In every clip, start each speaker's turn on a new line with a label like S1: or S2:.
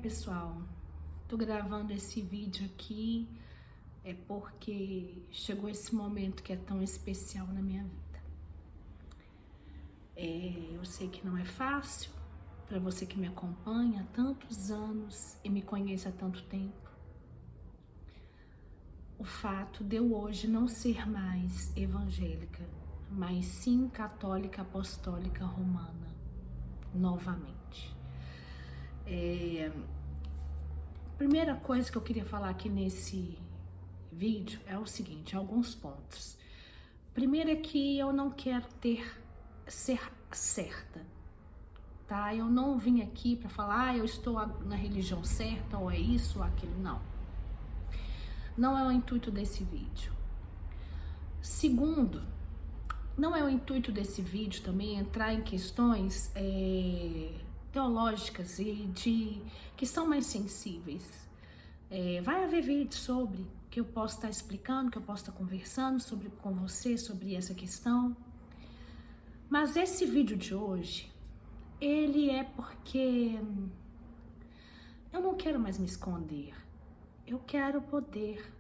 S1: Pessoal, tô gravando esse vídeo aqui porque chegou esse momento que é tão especial na minha vida. Eu sei que não é fácil para você que me acompanha há tantos anos e me conhece há tanto tempo. O fato de eu hoje não ser mais evangélica, mas sim católica apostólica romana, novamente. Primeira coisa que eu queria falar aqui nesse vídeo é o seguinte, alguns pontos. Primeiro é que eu não quero ser certa, tá? Eu não vim aqui para falar, eu estou na religião certa, ou é isso ou aquilo, não. Não é o intuito desse vídeo. Segundo, não é o intuito desse vídeo também entrar em questões teológicas e que são mais sensíveis. Vai haver vídeo sobre que eu posso estar explicando, que eu posso estar conversando com você sobre essa questão. Mas esse vídeo de hoje, ele é porque eu não quero mais me esconder. Eu quero poder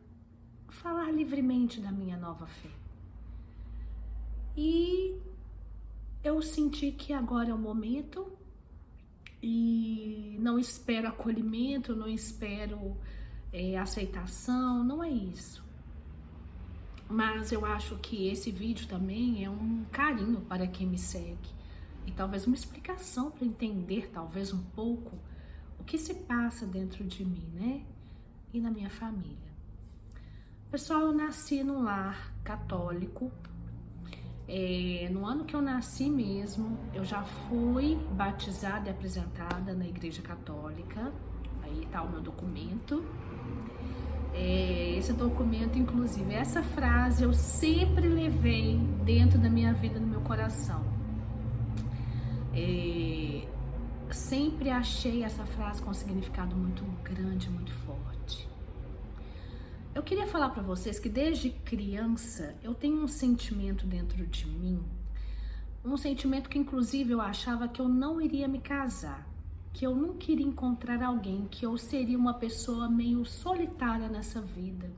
S1: falar livremente da minha nova fé. E eu senti que agora é o momento e não espero acolhimento, não espero aceitação, não é isso. Mas eu acho que esse vídeo também é um carinho para quem me segue e talvez uma explicação para entender talvez um pouco o que se passa dentro de mim, né? E na minha família. Pessoal, eu nasci num lar católico. No ano que eu nasci mesmo, eu já fui batizada e apresentada na Igreja Católica. Aí tá o meu documento. Esse documento, inclusive, essa frase eu sempre levei dentro da minha vida, no meu coração. Sempre achei essa frase com um significado muito grande, muito forte. Eu queria falar para vocês que desde criança eu tenho um sentimento dentro de mim, um sentimento que inclusive eu achava que eu não iria me casar, que eu não queria encontrar alguém, que eu seria uma pessoa meio solitária nessa vida.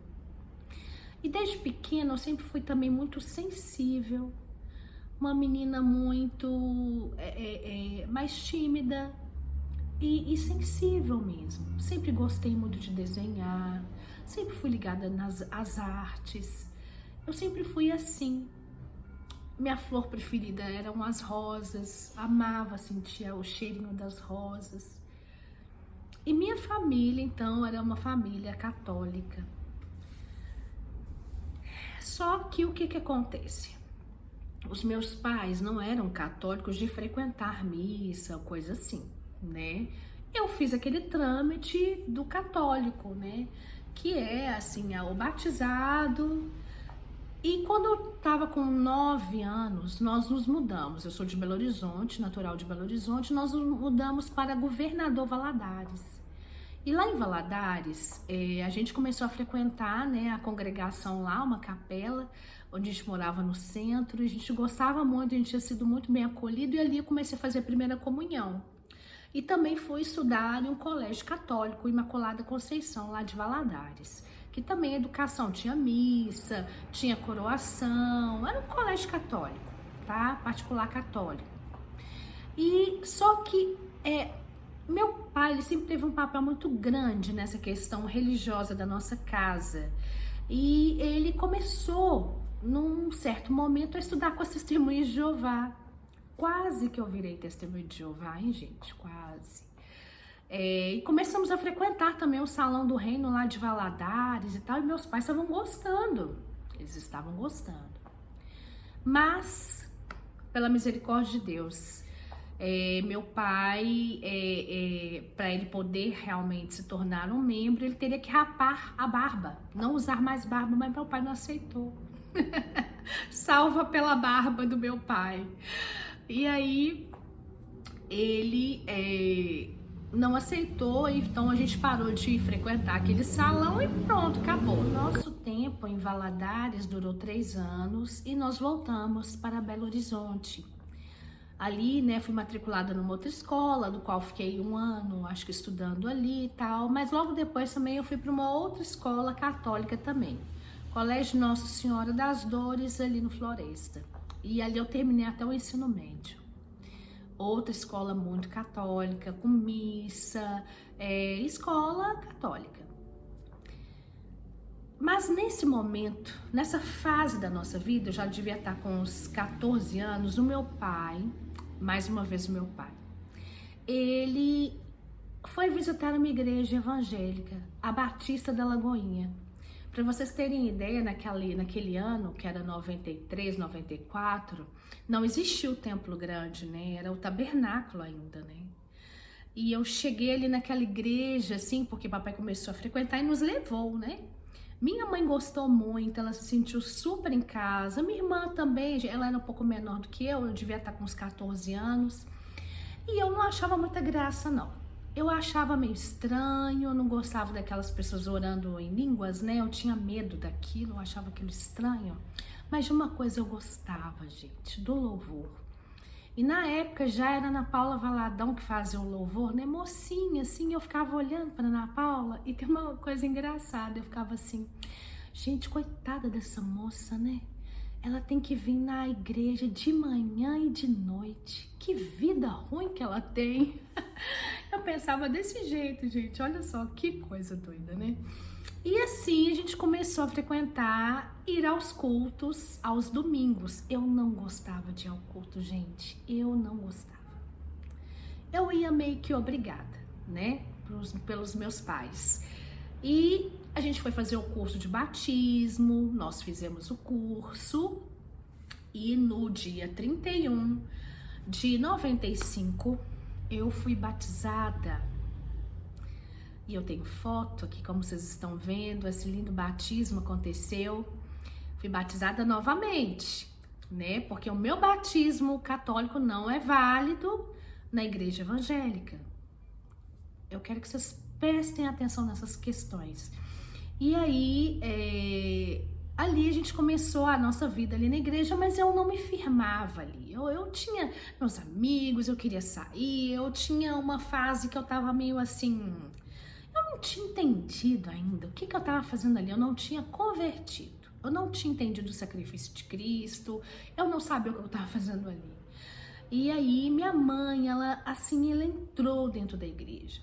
S1: E desde pequena eu sempre fui também muito sensível, uma menina muito mais tímida e sensível mesmo. Sempre gostei muito de desenhar, sempre fui ligada às artes, eu sempre fui assim. Minha flor preferida eram as rosas, amava sentir o cheirinho das rosas. E minha família, então, era uma família católica. Só que o que acontece? Os meus pais não eram católicos de frequentar missa, coisa assim, né? Eu fiz aquele trâmite do católico, né? Que é assim, o batizado. E quando eu estava com 9 anos, nós nos mudamos. Eu sou de Belo Horizonte, natural de Belo Horizonte. Nós nos mudamos para Governador Valadares. E lá em Valadares, a gente começou a frequentar, né, a congregação lá, uma capela, onde a gente morava no centro. A gente gostava muito, a gente tinha sido muito bem acolhido. E ali eu comecei a fazer a primeira comunhão. E também fui estudar em um colégio católico, Imaculada Conceição, lá de Valadares. Que também educação, tinha missa, tinha coroação, era um colégio católico, tá? Particular católico. E só que meu pai, ele sempre teve um papel muito grande nessa questão religiosa da nossa casa. E ele começou, num certo momento, a estudar com as Testemunhas de Jeová. Quase que eu virei testemunha de Jeová, hein, gente? Quase. E começamos a frequentar também o Salão do Reino lá de Valadares e tal, e meus pais estavam gostando, eles estavam gostando. Mas, pela misericórdia de Deus, meu pai, para ele poder realmente se tornar um membro, ele teria que rapar a barba, não usar mais barba, mas meu pai não aceitou. Salva pela barba do meu pai. E aí, ele não aceitou, então a gente parou de frequentar aquele salão e pronto, acabou. Nosso tempo em Valadares durou 3 anos e nós voltamos para Belo Horizonte. Ali, né, fui matriculada numa outra escola, do qual fiquei um ano, acho que estudando ali e tal, mas logo depois também eu fui para uma outra escola católica também, Colégio Nossa Senhora das Dores, ali no Floresta. E ali eu terminei até o ensino médio. Outra escola muito católica, com missa, escola católica. Mas nesse momento, nessa fase da nossa vida, eu já devia estar com uns 14 anos, o meu pai, mais uma vez o meu pai, ele foi visitar uma igreja evangélica, a Batista da Lagoinha. Para vocês terem ideia, naquele ano, que era 93, 94, não existia o Templo Grande, né? Era o tabernáculo ainda, né? E eu cheguei ali naquela igreja, assim, porque papai começou a frequentar e nos levou, né? Minha mãe gostou muito, ela se sentiu super em casa. Minha irmã também, ela era um pouco menor do que eu devia estar com uns 14 anos. E eu não achava muita graça, não. Eu achava meio estranho, eu não gostava daquelas pessoas orando em línguas, né? Eu tinha medo daquilo, eu achava aquilo estranho. Mas de uma coisa eu gostava, gente, do louvor. E na época já era Ana Paula Valadão que fazia o louvor, né? Mocinha, assim, eu ficava olhando para Ana Paula e tem uma coisa engraçada, eu ficava assim, gente, coitada dessa moça, né? Ela tem que vir na igreja de manhã e de noite. Que vida ruim que ela tem. Eu pensava desse jeito, gente. Olha só que coisa doida, né? E assim a gente começou a frequentar, ir aos cultos aos domingos. Eu não gostava de ir ao culto, gente. Eu não gostava. Eu ia meio que obrigada, né? Pelos meus pais. E a gente foi fazer o curso de batismo, nós fizemos o curso e no dia 31 de 95 eu fui batizada. E eu tenho foto aqui, como vocês estão vendo, esse lindo batismo aconteceu. Fui batizada novamente, né? Porque o meu batismo católico não é válido na igreja evangélica. Eu quero que vocês prestem atenção nessas questões. E aí, ali a gente começou a nossa vida ali na igreja, mas eu não me firmava ali. Eu tinha meus amigos, eu queria sair, eu tinha uma fase que eu tava meio assim... Eu não tinha entendido ainda o que eu tava fazendo ali, eu não tinha convertido. Eu não tinha entendido o sacrifício de Cristo, eu não sabia o que eu tava fazendo ali. E aí, minha mãe, ela entrou dentro da igreja.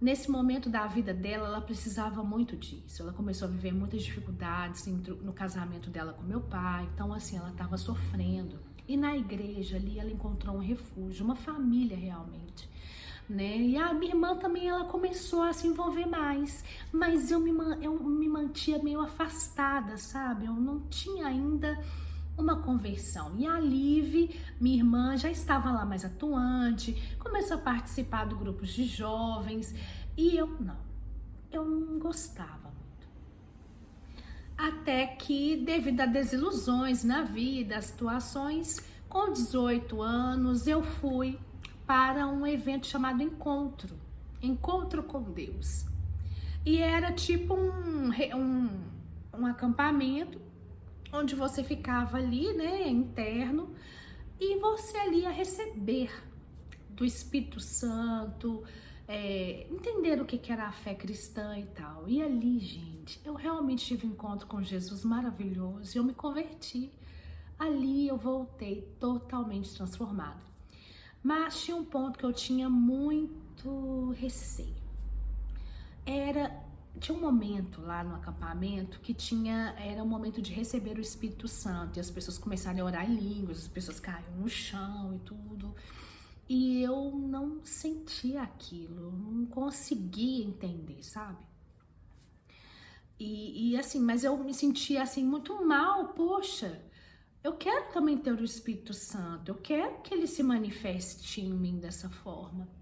S1: Nesse momento da vida dela, ela precisava muito disso. Ela começou a viver muitas dificuldades no casamento dela com meu pai. Então, assim, ela estava sofrendo. E na igreja ali, ela encontrou um refúgio, uma família realmente, né? E a minha irmã também, ela começou a se envolver mais. Mas eu me mantia meio afastada, sabe? Eu não tinha ainda uma conversão. E a Liv, minha irmã, já estava lá mais atuante, começou a participar do grupos de jovens, e eu não gostava muito. Até que, devido a desilusões na vida, as situações, com 18 anos, eu fui para um evento chamado Encontro com Deus. E era tipo um acampamento, onde você ficava ali, né, interno, e você ali ia receber do Espírito Santo, entender o que era a fé cristã e tal. E ali, gente, eu realmente tive um encontro com Jesus maravilhoso e eu me converti. Ali eu voltei totalmente transformada. Mas tinha um ponto que eu tinha muito receio. Tinha um momento lá no acampamento que era um momento de receber o Espírito Santo, e as pessoas começaram a orar em línguas, as pessoas caíram no chão e tudo, e eu não sentia aquilo, não conseguia entender, sabe? E assim, mas eu me sentia assim muito mal. Poxa, eu quero também ter o Espírito Santo, eu quero que ele se manifeste em mim dessa forma.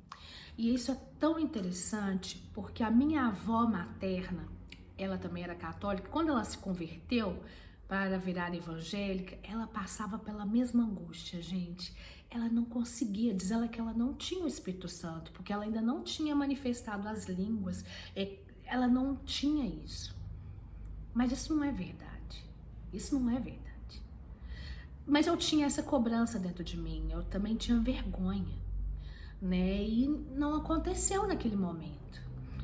S1: E isso é tão interessante, porque a minha avó materna, ela também era católica, quando ela se converteu para virar evangélica, ela passava pela mesma angústia, gente. Ela não conseguia, diz ela que ela não tinha o Espírito Santo, porque ela ainda não tinha manifestado as línguas, ela não tinha isso. Mas isso não é verdade, isso não é verdade. Mas eu tinha essa cobrança dentro de mim, eu também tinha vergonha, né? E não aconteceu naquele momento.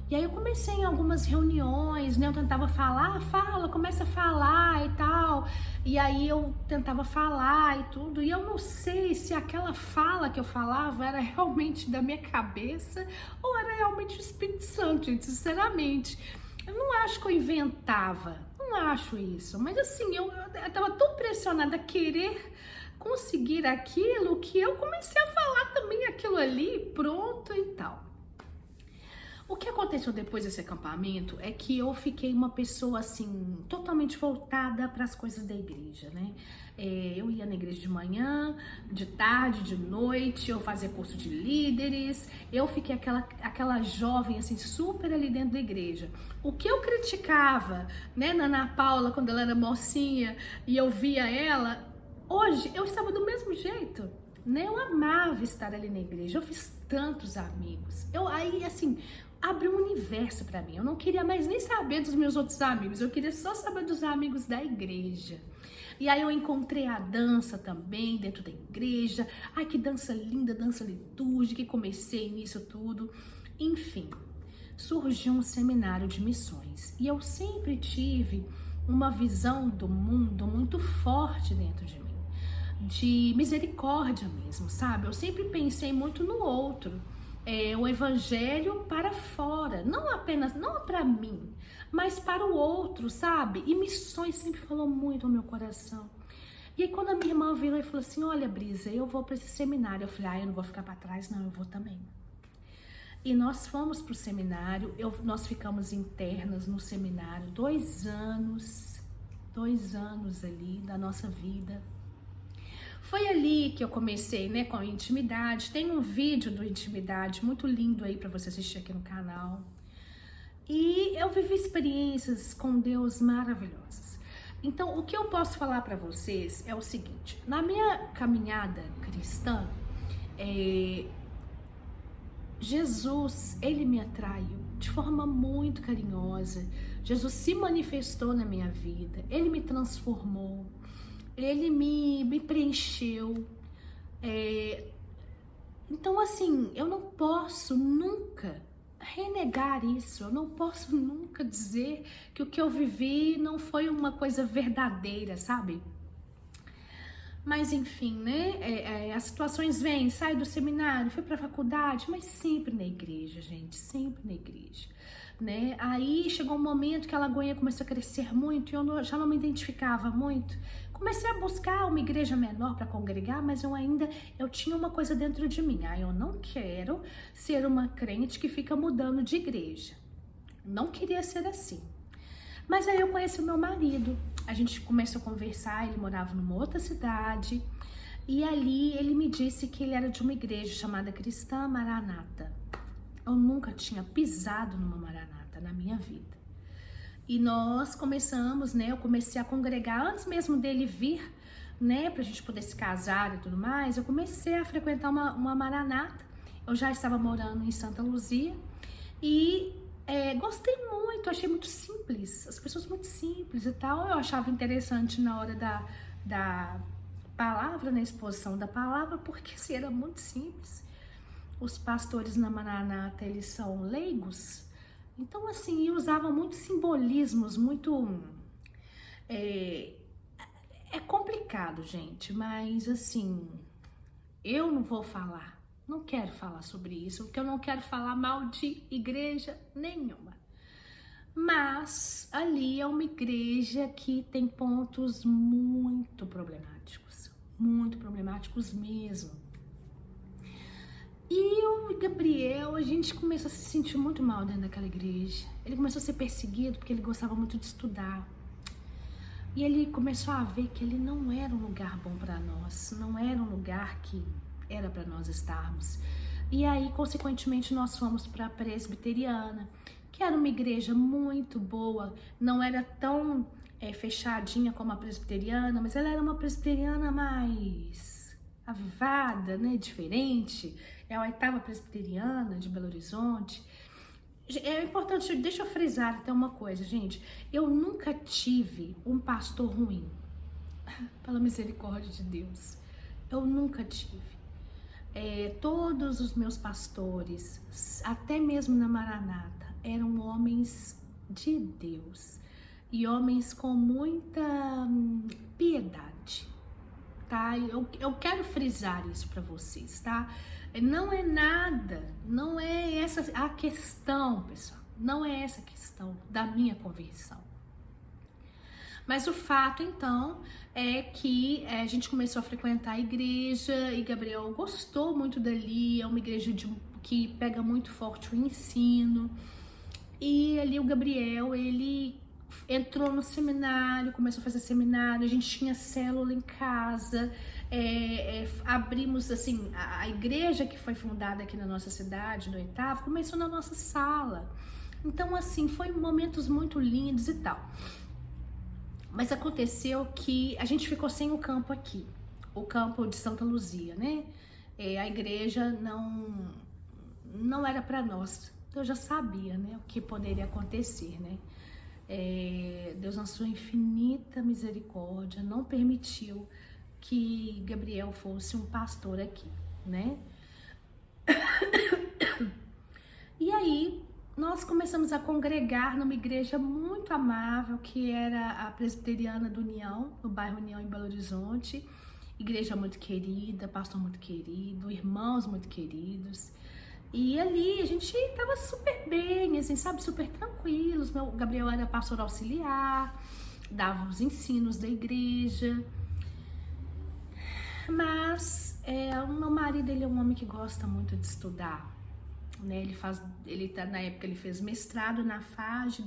S1: E aí eu comecei em algumas reuniões, né? Eu tentava falar, fala, começa a falar e tal. E aí eu tentava falar e tudo. E eu não sei se aquela fala que eu falava era realmente da minha cabeça ou era realmente o Espírito Santo, gente, sinceramente. Eu não acho que eu inventava, não acho isso. Mas assim, eu tava tão pressionada a querer conseguir aquilo que eu comecei a falar também aquilo ali, pronto e tal. O que aconteceu depois desse acampamento é que eu fiquei uma pessoa assim, totalmente voltada para as coisas da igreja, né? Eu ia na igreja de manhã, de tarde, de noite, eu fazia curso de líderes, eu fiquei aquela jovem assim, super ali dentro da igreja. O que eu criticava, né, na Ana Paula, quando ela era mocinha, e eu via ela, hoje eu estava do mesmo jeito. Né? Eu amava estar ali na igreja, eu fiz tantos amigos. Aí, assim, abriu um universo pra mim. Eu não queria mais nem saber dos meus outros amigos, eu queria só saber dos amigos da igreja. E aí eu encontrei a dança também dentro da igreja. Ai, que dança linda, dança litúrgica, comecei nisso tudo. Enfim, surgiu um seminário de missões. E eu sempre tive uma visão do mundo muito forte dentro de mim. De misericórdia mesmo, sabe? Eu sempre pensei muito no outro. O evangelho para fora, não apenas, não para mim, mas para o outro, sabe? E missões sempre falou muito ao meu coração. E aí quando a minha irmã virou e falou assim, olha Brisa, eu vou para esse seminário, eu falei, eu não vou ficar para trás não, eu vou também. E nós fomos para o seminário, nós ficamos internas no seminário 2 anos ali da nossa vida. Foi ali que eu comecei, né, com a intimidade. Tem um vídeo do Intimidade muito lindo aí para você assistir aqui no canal. E eu vivi experiências com Deus maravilhosas. Então, o que eu posso falar para vocês é o seguinte: na minha caminhada cristã, Jesus, ele me atraiu de forma muito carinhosa. Jesus se manifestou na minha vida, ele me transformou. Ele me preencheu. Então, assim, eu não posso nunca renegar isso. Eu não posso nunca dizer que o que eu vivi não foi uma coisa verdadeira, sabe? Mas, enfim, né? As situações vêm, sai do seminário, fui pra faculdade, mas sempre na igreja, gente, sempre na igreja. Né? Aí chegou um momento que a Lagoinha começou a crescer muito e eu já não me identificava muito. Comecei a buscar uma igreja menor para congregar, mas eu tinha uma coisa dentro de mim. Eu não quero ser uma crente que fica mudando de igreja. Não queria ser assim. Mas aí eu conheci o meu marido. A gente começou a conversar, ele morava numa outra cidade. E ali ele me disse que ele era de uma igreja chamada Cristã Maranata. Eu nunca tinha pisado numa Maranata na minha vida. E nós começamos, né? Eu comecei a congregar antes mesmo dele vir, né? Pra gente poder se casar e tudo mais. Eu comecei a frequentar uma Maranata. Eu já estava morando em Santa Luzia e gostei muito, achei muito simples. As pessoas muito simples e tal. Eu achava interessante na hora da palavra, na exposição da palavra, porque assim, era muito simples. Os pastores na Maranata, eles são leigos. Então, assim, usavam muitos simbolismos, muito... É complicado, gente, mas, assim, eu não vou falar, não quero falar sobre isso, porque eu não quero falar mal de igreja nenhuma. Mas, ali é uma igreja que tem pontos muito problemáticos mesmo. E o Gabriel, a gente começou a se sentir muito mal dentro daquela igreja. Ele começou a ser perseguido porque ele gostava muito de estudar. E ele começou a ver que ele não era um lugar bom para nós, não era um lugar que era para nós estarmos. E aí, consequentemente, nós fomos para a Presbiteriana, que era uma igreja muito boa, não era tão fechadinha como a Presbiteriana, mas ela era uma Presbiteriana mais avivada, né, diferente. É a 8ª Presbiteriana de Belo Horizonte. É importante, deixa eu frisar até uma coisa, gente. Eu nunca tive um pastor ruim. pela misericórdia de Deus, eu nunca tive. Todos os meus pastores, até mesmo na Maranata, eram homens de Deus e homens com muita piedade, tá? Eu quero frisar isso para vocês, tá? Não é nada, não é essa a questão, pessoal, não é essa a questão da minha conversão. Mas o fato, então, é que a gente começou a frequentar a igreja e Gabriel gostou muito dali. É uma igreja que pega muito forte o ensino. E ali o Gabriel, ele entrou no seminário, começou a fazer seminário, a gente tinha célula em casa, abrimos, assim, a igreja que foi fundada aqui na nossa cidade, no Oitavo, começou na nossa sala. Então, assim, foi momentos muito lindos e tal. Mas aconteceu que a gente ficou sem o campo aqui, o campo de Santa Luzia, né? A igreja não era para nós. Eu já sabia, né, o que poderia acontecer, né? Deus, na sua infinita misericórdia, não permitiu que Gabriel fosse um pastor aqui, né? E aí, nós começamos a congregar numa igreja muito amável, que era a Presbiteriana do União, no bairro União, em Belo Horizonte. Igreja muito querida, pastor muito querido, irmãos muito queridos. E ali a gente tava super bem, assim, sabe, super tranquilos. Meu Gabriel era pastor auxiliar, dava os ensinos da igreja. Mas o meu marido, ele é um homem que gosta muito de estudar, né? Na época ele fez mestrado na FAGE,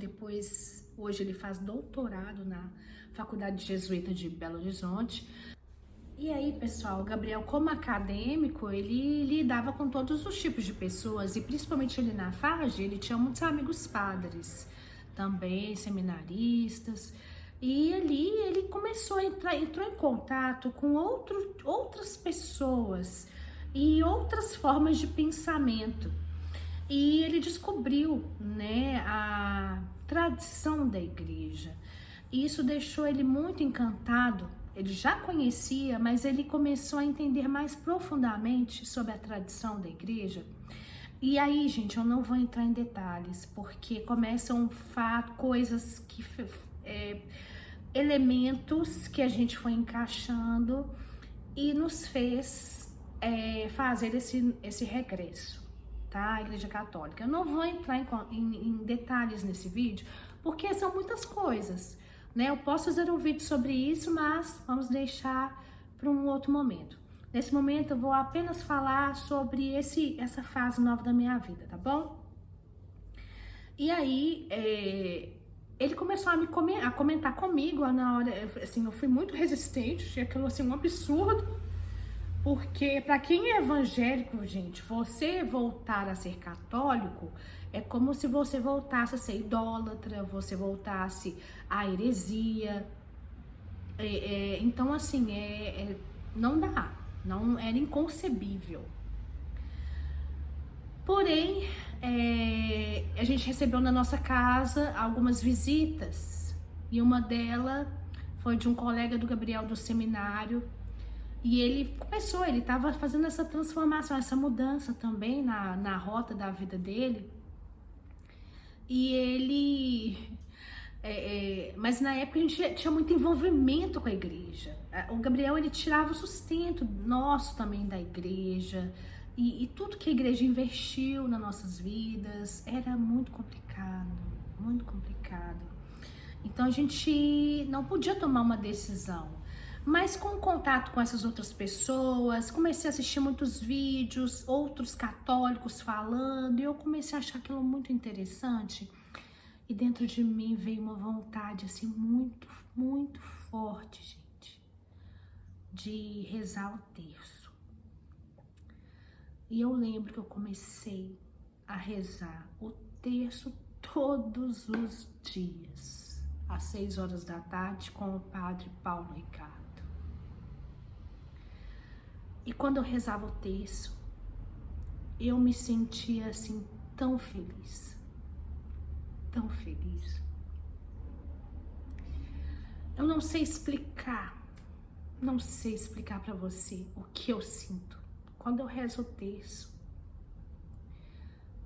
S1: hoje ele faz doutorado na Faculdade Jesuíta de Belo Horizonte. E aí, pessoal, o Gabriel, como acadêmico, ele lidava com todos os tipos de pessoas, e principalmente ali na FAGE, ele tinha muitos amigos padres, também seminaristas, e ali ele começou a entrou em contato com outras pessoas e outras formas de pensamento. E ele descobriu, né, a tradição da igreja. E isso deixou ele muito encantado. Ele já conhecia, mas ele começou a entender mais profundamente sobre a tradição da igreja. E aí, gente, eu não vou entrar em detalhes, porque começam coisas que elementos que a gente foi encaixando e nos fez fazer esse regresso, tá? A Igreja Católica. Eu não vou entrar em detalhes nesse vídeo, porque são muitas coisas, né? Eu posso fazer um vídeo sobre isso, mas vamos deixar para um outro momento. Nesse momento eu vou apenas falar sobre essa fase nova da minha vida, tá bom? E aí, ele começou a comentar comigo na hora, assim, eu fui muito resistente, achei aquilo assim um absurdo, porque para quem é evangélico, gente, você voltar a ser católico é como se você voltasse a ser idólatra, você voltasse à heresia. Então, assim, não dá, não era inconcebível. Porém, a gente recebeu na nossa casa algumas visitas, e uma delas foi de um colega do Gabriel do seminário, e ele estava fazendo essa transformação, essa mudança também na rota da vida dele. E ele... mas na época a gente tinha muito envolvimento com a igreja. O Gabriel, ele tirava o sustento nosso também da igreja. E tudo que a igreja investiu nas nossas vidas era muito complicado, muito complicado. Então a gente não podia tomar uma decisão. Mas com o contato com essas outras pessoas, comecei a assistir muitos vídeos, outros católicos falando, e eu comecei a achar aquilo muito interessante. E dentro de mim veio uma vontade assim muito, muito forte, gente, de rezar o terço. E eu lembro que eu comecei a rezar o terço todos os dias, às 6 horas da tarde, com o padre Paulo Ricardo. E quando eu rezava o terço, eu me sentia assim tão feliz, tão feliz. Eu não sei explicar, não sei explicar para você o que eu sinto quando eu rezo o terço,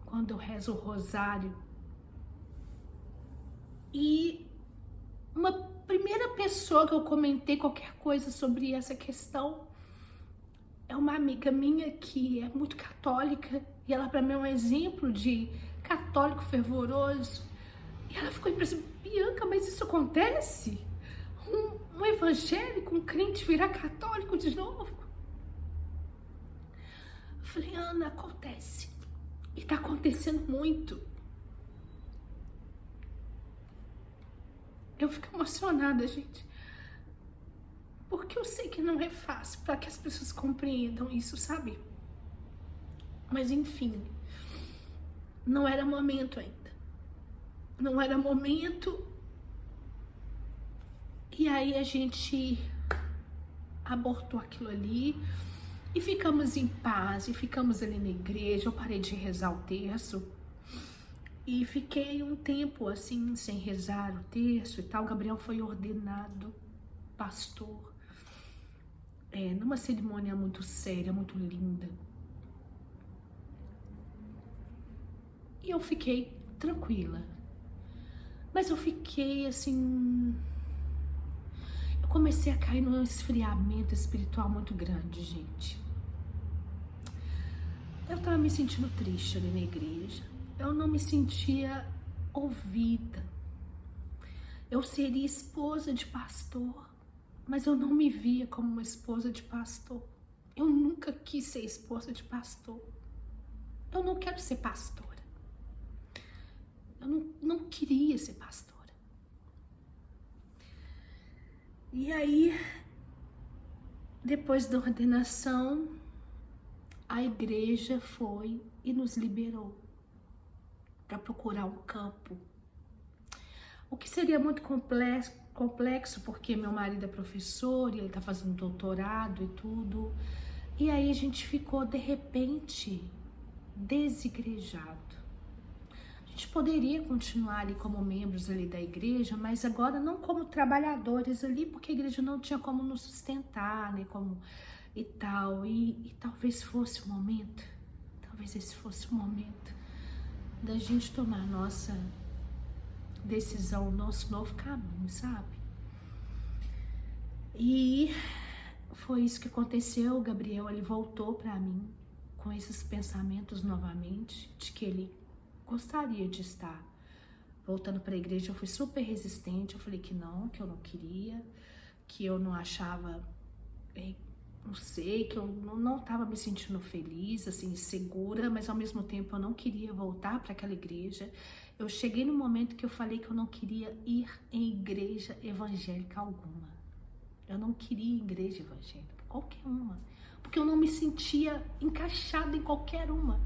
S1: quando eu rezo o rosário. E uma primeira pessoa que eu comentei qualquer coisa sobre essa questão é uma amiga minha que é muito católica, e ela para mim é um exemplo de católico fervoroso. E ela ficou impressionada: Bianca, mas isso acontece? Um evangélico, um crente virar católico de novo? Eu falei: Ana, acontece. E tá acontecendo muito. Eu fico emocionada, gente, porque eu sei que não é fácil para que as pessoas compreendam isso, sabe? Mas enfim, não era momento ainda. Não era momento. E aí a gente abortou aquilo ali e ficamos em paz, e ficamos ali na igreja. Eu parei de rezar o terço e fiquei um tempo assim sem rezar o terço e tal. Gabriel foi ordenado pastor, numa cerimônia muito séria, muito linda. E eu fiquei tranquila. Mas eu fiquei assim... Eu comecei a cair num esfriamento espiritual muito grande, gente. Eu tava me sentindo triste ali na igreja. Eu não me sentia ouvida. Eu seria esposa de pastor, mas eu não me via como uma esposa de pastor. Eu nunca quis ser esposa de pastor. Eu não quero ser pastora. Eu não queria ser pastora. E aí, depois da ordenação, a igreja foi e nos liberou para procurar um campo. O que seria muito complexo, porque meu marido é professor e ele tá fazendo doutorado e tudo. E aí a gente ficou, de repente, desigrejado. A gente poderia continuar ali como membros ali da igreja, mas agora não como trabalhadores ali, porque a igreja não tinha como nos sustentar, né, como e tal. E talvez fosse o momento, talvez esse fosse o momento da gente tomar a nossa decisão, o nosso novo caminho, sabe? E foi isso que aconteceu. O Gabriel, ele voltou para mim com esses pensamentos novamente, de que ele gostaria de estar voltando para a igreja. Eu fui super resistente, eu falei que eu não queria, que eu não achava, não sei, que eu não estava me sentindo feliz, assim, segura, mas ao mesmo tempo eu não queria voltar para aquela igreja. Eu cheguei no momento que eu falei que eu não queria ir em igreja evangélica alguma. Eu não queria ir em igreja evangélica, qualquer uma, porque eu não me sentia encaixada em qualquer uma.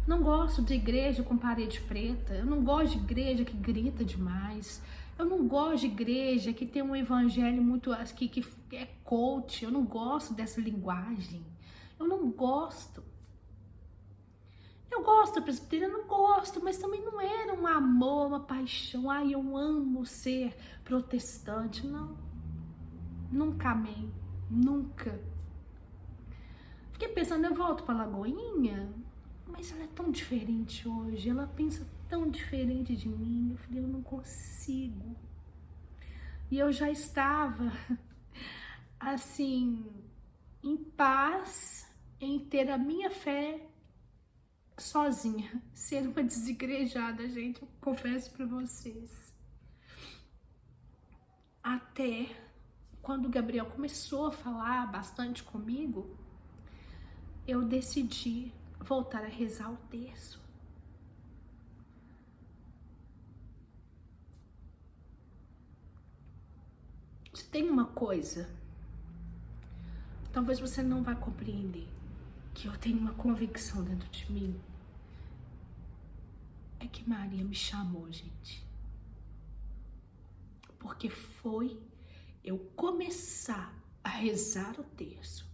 S1: Não gosto de igreja com parede preta, eu não gosto de igreja que grita demais, eu não gosto de igreja que tem um evangelho muito, que é coach, eu não gosto dessa linguagem, eu não gosto. Eu gosto da presbiteriana, não gosto, mas também não era um amor, uma paixão, ai, eu amo ser protestante, não. Nunca amei, nunca. Fiquei pensando, eu volto pra Lagoinha, mas ela é tão diferente hoje, ela pensa tão diferente de mim. Eu falei, eu não consigo. E eu já estava, assim, em paz em ter a minha fé sozinha, ser uma desigrejada, gente, eu confesso pra vocês. Até quando o Gabriel começou a falar bastante comigo, eu decidi voltar a rezar o terço. Se tem uma coisa, talvez você não vá compreender, que eu tenho uma convicção dentro de mim, é que Maria me chamou, gente. Porque foi eu começar a rezar o terço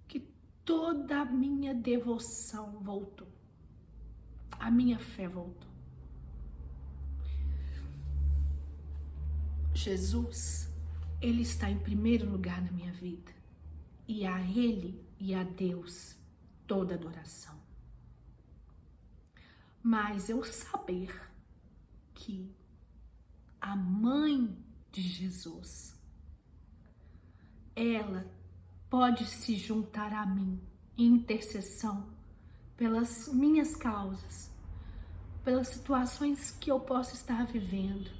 S1: que toda a minha devoção voltou, a minha fé voltou. Jesus, Ele está em primeiro lugar na minha vida. E a Ele e a Deus toda adoração. Mas eu saber que a mãe de Jesus, ela pode se juntar a mim em intercessão pelas minhas causas, pelas situações que eu posso estar vivendo.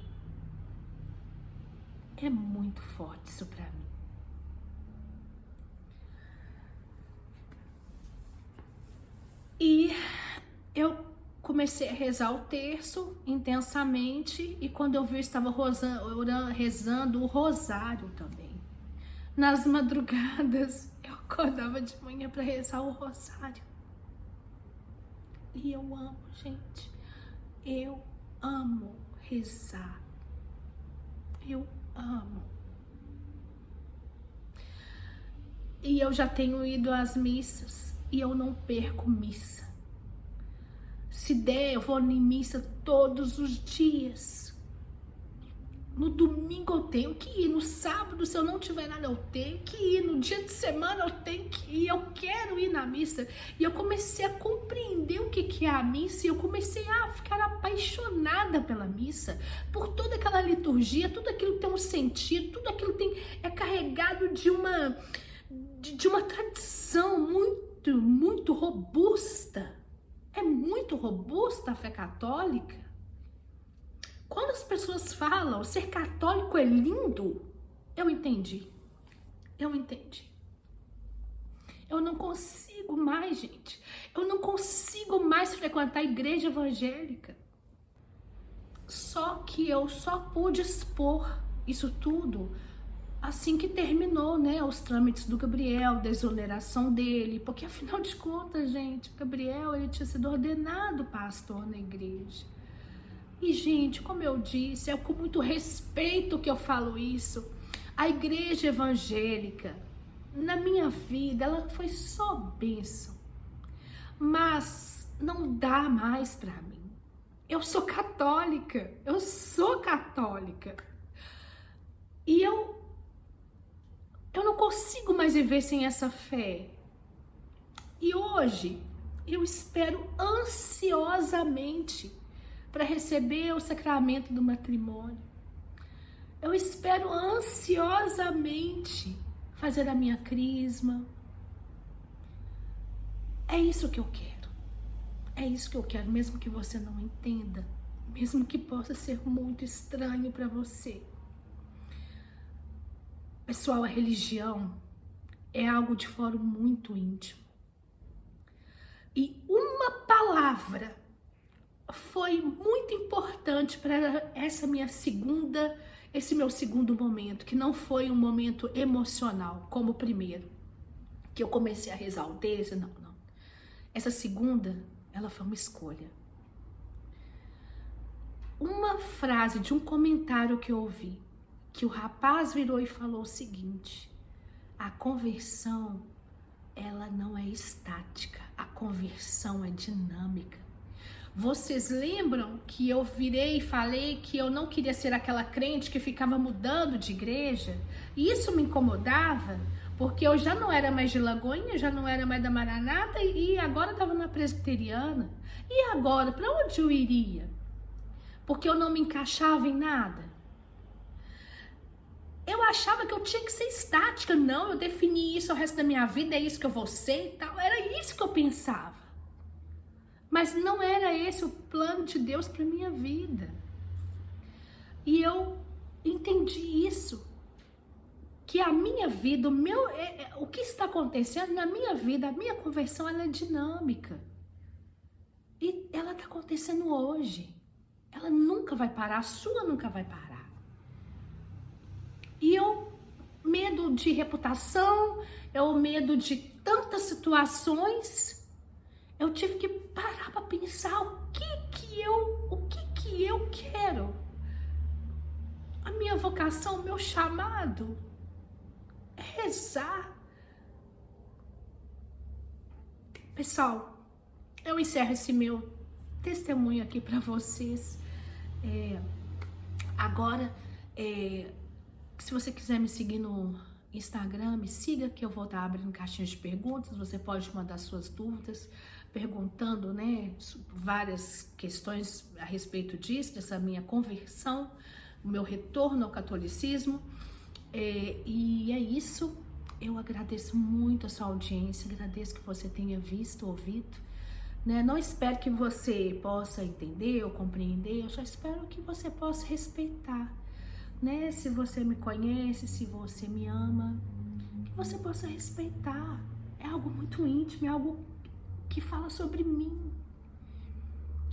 S1: É muito forte isso para mim. E eu comecei a rezar o terço intensamente, e quando eu vi, eu estava rezando o rosário também. Nas madrugadas, eu acordava de manhã para rezar o rosário. E eu amo, gente. Eu amo rezar. Eu amo. E eu já tenho ido às missas e eu não perco missa. Se der, eu vou em missa todos os dias. No domingo eu tenho que ir, no sábado, se eu não tiver nada, eu tenho que ir, no dia de semana eu tenho que ir, eu quero ir na missa. E eu comecei a compreender o que é a missa, e eu comecei a ficar apaixonada pela missa, por toda aquela liturgia, tudo aquilo tem um sentido, tudo aquilo é carregado de uma tradição muito robusta. É muito robusta a fé católica. Quando as pessoas falam ser católico é lindo, eu entendi. Eu entendi. Eu não consigo mais, gente. Eu não consigo mais frequentar a igreja evangélica. Só que eu só pude expor isso tudo assim que terminou, né, os trâmites do Gabriel, da exoneração dele, porque afinal de contas, gente, o Gabriel, ele tinha sido ordenado pastor na igreja. E, gente, como eu disse, é com muito respeito que eu falo isso. A igreja evangélica, na minha vida, ela foi só bênção. Mas não dá mais pra mim. Eu sou católica. E eu não consigo mais viver sem essa fé. E hoje, eu espero ansiosamente para receber o sacramento do matrimônio. Eu espero ansiosamente fazer a minha crisma. É isso que eu quero. É isso que eu quero, mesmo que você não entenda, mesmo que possa ser muito estranho para você. Pessoal, a religião é algo de fórum muito íntimo. E uma palavra foi muito importante para esse meu segundo momento, que não foi um momento emocional, como o primeiro, que eu comecei a rezar o terço, não. Essa segunda, ela foi uma escolha. Uma frase de um comentário que eu ouvi, que o rapaz virou e falou o seguinte: a conversão, ela não é estática, a conversão é dinâmica. Vocês lembram que eu virei e falei que eu não queria ser aquela crente que ficava mudando de igreja? E isso me incomodava, porque eu já não era mais de Lagoinha, já não era mais da Maranata e agora estava na presbiteriana. E agora, para onde eu iria? Porque eu não me encaixava em nada. Eu achava que eu tinha que ser estática. Não, eu defini isso o resto da minha vida, é isso que eu vou ser e tal. Era isso que eu pensava. Mas não era esse o plano de Deus para minha vida. E eu entendi isso. Que a minha vida, o que está acontecendo na minha vida, a minha conversão, ela é dinâmica. E ela está acontecendo hoje. Ela nunca vai parar, a sua nunca vai parar. E medo de reputação, medo de tantas situações, eu tive que parar para pensar o que eu quero. A minha vocação, o meu chamado é rezar. Pessoal, eu encerro esse meu testemunho aqui para vocês. Agora, Se você quiser me seguir no Instagram, me siga, que eu vou estar abrindo caixinhas de perguntas. Você pode mandar suas dúvidas, perguntando, né, várias questões a respeito disso, dessa minha conversão, o meu retorno ao catolicismo. E é isso. Eu agradeço muito a sua audiência, agradeço que você tenha visto, ouvido, né? Não espero que você possa entender ou compreender, eu só espero que você possa respeitar, né? Se você me conhece, se você me ama, que você possa respeitar. É algo muito íntimo, é algo que fala sobre mim,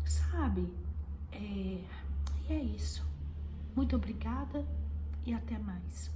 S1: sabe? E é isso. Muito obrigada e até mais.